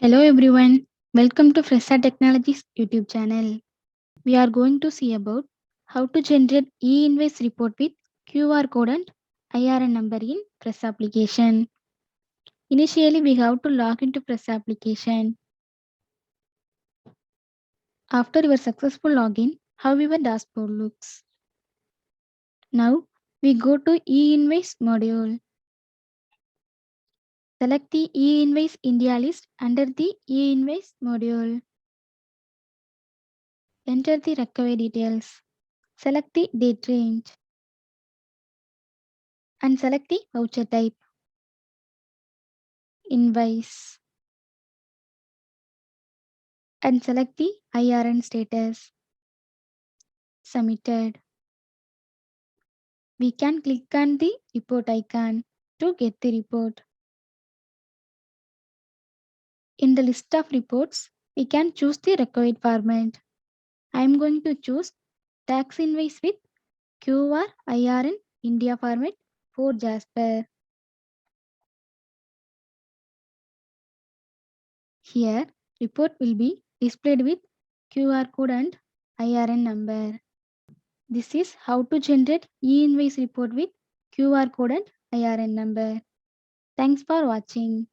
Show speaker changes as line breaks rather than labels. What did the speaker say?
Hello everyone, welcome to Fresa Technologies YouTube channel. We are going to see about how to generate E-Invoice report with QR code and IRN number in Fresa application. Initially, we have to log into Fresa application. After your successful login, how your dashboard looks. Now, we go to E-Invoice module. Select the E-Invoice India list under the E-Invoice module. Enter the recovery details. Select the date range and select the voucher type, invoice, and select the IRN status, submitted. We can click on the report icon to get the report. In the list of reports, we can choose the required format. I am going to choose tax invoice with QR IRN India format for Jasper. Here, report will be displayed with QR code and IRN number. This is how to generate E-Invoice report with QR code and IRN number. Thanks for watching.